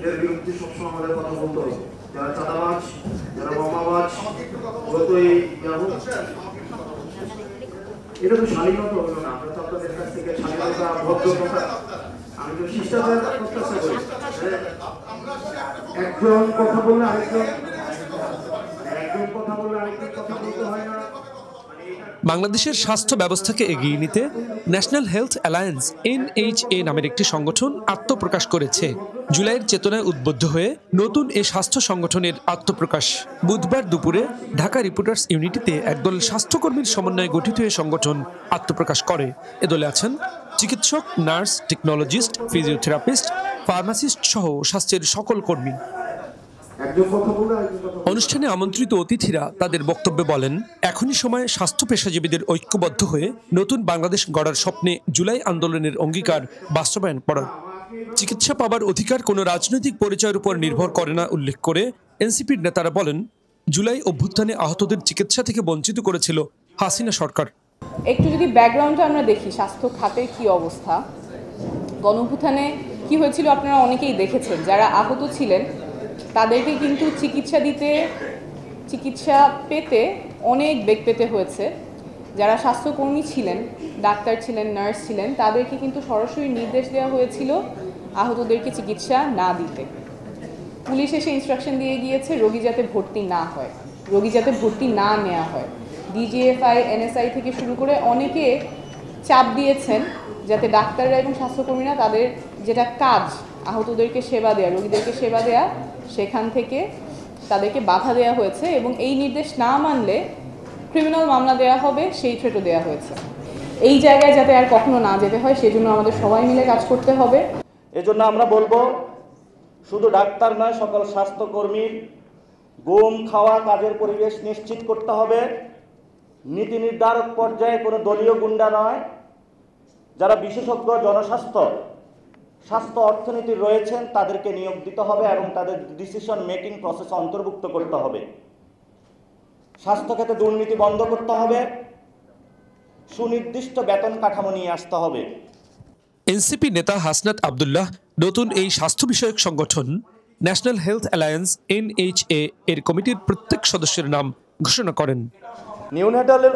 এর বিরুদ্ধে সবসময় আমাদের কথা বলতে হবে। যারা চাঁদাবাজ, যারা বোমাবাজ, যতই এটা তো স্বাধীনতা হলো না। আমরা তো আপনাদের কাছ থেকে স্বাধীনতা, ভদ্রতা, আমি তো শিষ্টাচার প্রত্যাশা করি। একজন কথা বললে আরেকজন কথা বলতে হয় না। বাংলাদেশের স্বাস্থ্য ব্যবস্থাকে এগিয়ে নিতে ন্যাশনাল হেলথ অ্যালায়েন্স NHA নামের একটি সংগঠন আত্মপ্রকাশ করেছে। জুলাইয়ের চেতনায় উদ্বুদ্ধ হয়ে নতুন এ স্বাস্থ্য সংগঠনের আত্মপ্রকাশ। বুধবার দুপুরে ঢাকা রিপোর্টার্স ইউনিটিতে একদল স্বাস্থ্যকর্মীর সমন্বয়ে গঠিত এ সংগঠন আত্মপ্রকাশ করে। এ দলে আছেন চিকিৎসক, নার্স, টেকনোলজিস্ট, ফিজিওথেরাপিস্ট, ফার্মাসিস্ট সহ স্বাস্থ্যের সকল কর্মী। অনুষ্ঠানে আমন্ত্রিত অতিথিরা তাদের বক্তব্যে বলেন, এখনই সময় স্বাস্থ্য পেশাজীবীদের ঐক্যবদ্ধ হয়ে নতুন বাংলাদেশ গড়ার স্বপ্নে জুলাই আন্দোলনের অঙ্গীকার বাস্তবায়ন করার। চিকিৎসা পাবার অধিকার কোনো রাজনৈতিক পরিচয়ের উপর নির্ভর করে না উল্লেখ করে এনসিপির নেতারা বলেন, জুলাই অভ্যুত্থানে আহতদের চিকিৎসা থেকে বঞ্চিত করেছিল হাসিনা সরকার। একটু যদি ব্যাকগ্রাউন্ডটা আমরা দেখি, স্বাস্থ্য খাতের কি অবস্থা, গণঅভ্যুত্থানে কি হয়েছিল আপনারা অনেকেই দেখেছেন। যারা আহত ছিলেন তাদেরকে কিন্তু চিকিৎসা পেতে অনেক বেগ পেতে হয়েছে। যারা স্বাস্থ্যকর্মী ছিলেন, ডাক্তার ছিলেন, নার্স ছিলেন, তাদেরকে কিন্তু সরাসরি নির্দেশ দেওয়া হয়েছিল আহতদেরকে চিকিৎসা না দিতে। পুলিশ এসে ইনস্ট্রাকশন দিয়ে গিয়েছে রোগী যাতে ভর্তি না হয়, রোগী যাতে ভর্তি না নেওয়া হয়। DGFI, NSI থেকে শুরু করে অনেকে চাপ দিয়েছেন যাতে ডাক্তাররা এবং স্বাস্থ্যকর্মীরা তাদের যেটা কাজ, আহতদেরকে সেবা দেয়া, রোগীদেরকে সেবা দেয়া, সেখান থেকে তাদেরকে বাধা দেওয়া হয়েছে এবং এই নির্দেশ না মানলে ক্রিমিনাল মামলা দেওয়া হবে, সেই থ্রেটও দেওয়া হয়েছে। এই জায়গায় যাতে আর কখনো না যেতে হয় সেজন্য আমাদের সবাই মিলে কাজ করতে হবে। এজন্য আমরা বলবো, শুধু ডাক্তার নয়, সকল স্বাস্থ্যকর্মীর ঘুম, খাওয়া, কাজের পরিবেশ নিশ্চিত করতে হবে। নীতি নির্ধারক পর্যায়ে কোনো দলীয় গুন্ডা নয়, যারা বিশেষজ্ঞ স্বাস্থ্য অর্থনীতি রয়েছেন তাদেরকে নিয়োগ দিতে হবে এবং তাদের ডিসিশন মেকিং প্রসেস অন্তর্ভুক্ত করতে হবে। স্বাস্থ্য খাতে দুর্নীতি বন্ধ করতে হবে, সুনির্দিষ্ট বেতন কাঠামো নিয়ে আসতে হবে। এনসিপি নেতা হাসনাত আব্দুল্লাহ নতুন এই স্বাস্থ্য বিষয়ক সংগঠন ন্যাশনাল হেলথ অ্যালায়েন্স NHA এর কমিটির প্রত্যেক সদস্যের নাম ঘোষণা করেন। নিউনেটালের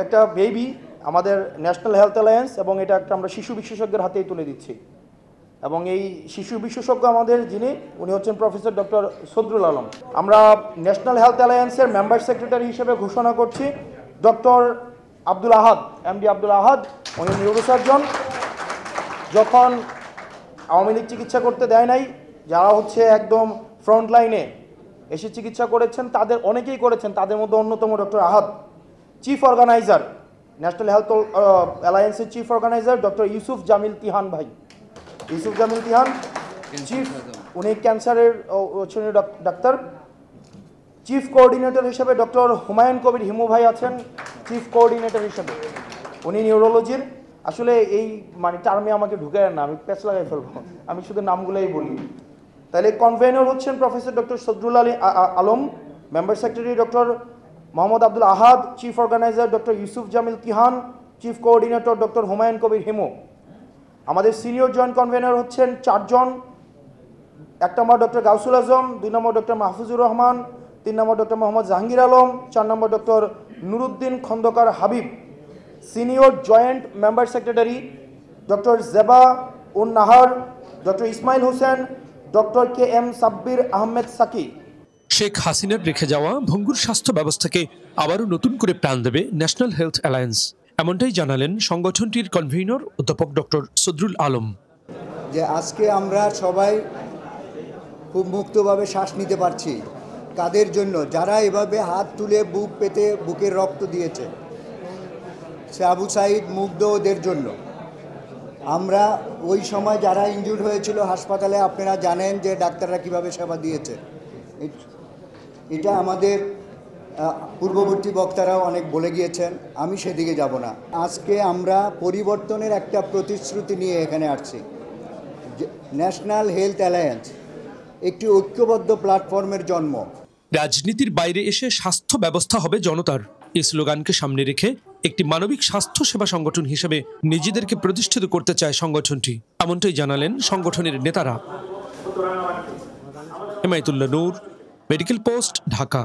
একটা বেবি আমাদের ন্যাশনাল হেলথ অ্যালায়েন্স, এবং এটা একটা আমরা শিশু বিশেষজ্ঞের হাতেই তুলে দিচ্ছি। এবং এই শিশু বিশেষজ্ঞ আমাদের উনি হচ্ছেন প্রফেসর ডক্টর সদরুল আলম। আমরা ন্যাশনাল হেলথ অ্যালায়েন্সের মেম্বার সেক্রেটারি হিসেবে ঘোষণা করছি ডক্টর আব্দুল আহাদ, MD আব্দুল আহাদ। উনি নিউরোসার্জন। যখন আওয়ামী লীগ চিকিৎসা করতে দেয় নাই, যারা একদম ফ্রন্ট লাইনে এসে চিকিৎসা করেছেন, তাদের অনেকেই করেছেন, তাদের মধ্যে অন্যতম doctor Ahad. Chief organiser, national health অ্যালায়েন্সের chief organiser doctor Yusuf Jamil Tihan ভাই, ইউসুফ জামিল তিহান চিফ, উনি ক্যান্সারের ডাক্তার। চিফ কোঅর্ডিনেটর হিসেবে ডক্টর হুমায়ুন কবির হিমু ভাই আছেন, চিফ কোঅর্ডিনেটর হিসেবে, উনি নিউরোলজির। আসলে এই টার্মে আমাকে ঢুকায় না, আমি প্যাচ লাগাই ফেলবো, আমি শুধু নামগুলোই বলি। তাহলে কনভেনর হচ্ছেন professor doctor Sadrul Alam, member secretary doctor Mohammad Abdul Ahad, chief organiser doctor Yusuf Jamil Tihan, chief coordinator doctor Humayun Kabir Himu. আমাদের সিনিয়র জয়েন্ট কনভেনর হচ্ছেন 4 জন। 1 number doctor Gausul Azam, 2 number doctor Mahfuzur Rahman, 3 number doctor Mohammad Jahangir Alam, 4 number doctor Nuruddin Khandakar Habib. Senior joint member secretary doctor Zeba un Nahar, doctor Ismail Hossain, doctor KM Sabbir Ahmed Psaki. Sheikh হাসিনার রেখে যাওয়া ভঙ্গুর স্বাস্থ্য ব্যবস্থাকে আবারও নতুন করে প্রাণ দেবে ন্যাশনাল হেলথ অ্যালায়েন্স, এমনটাই জানালেন সংগঠনটির কনভেনর অধ্যাপক ডক্টর সদরুল আলম। যে আজকে আমরা সবাই খুব মুক্তভাবে শ্বাস নিতে পারছি, কাদের জন্য? যারা এভাবে হাত তুলে বুক পেতে বুকের রক্ত দিয়েছে, সে আবু সাইদ, মুগ্ধ, ওদের জন্য। আমরা ওই সময় যারা ইনজুর্ড হয়েছিল হাসপাতালে, আপনারা জানেন যে ডাক্তাররা কিভাবে সেবা দিয়েছে। এটা আমাদের পূর্ববর্তী বক্তারাও অনেক বলে গিয়েছেন, আমি সেদিকে যাব না। আজকে আমরা পরিবর্তনের একটা প্রতিশ্রুতি নিয়ে এখানে আসছি। ন্যাশনাল হেলথ অ্যালায়েন্স একটি ঐক্যবদ্ধ প্ল্যাটফর্মের জন্ম। রাজনীতির বাইরে এসে স্বাস্থ্য ব্যবস্থা হবে জনতার, এই স্লোগানকে সামনে রেখে একটি মানবিক স্বাস্থ্য সেবা সংগঠন হিসেবে নিজেদেরকে প্রতিষ্ঠিত করতে চায় সংগঠনটি, এমনটাই জানালেন সংগঠনের নেতারা। হেমায়েতুল্লাহ নূর, মেডিকেল পোস্ট, ঢাকা।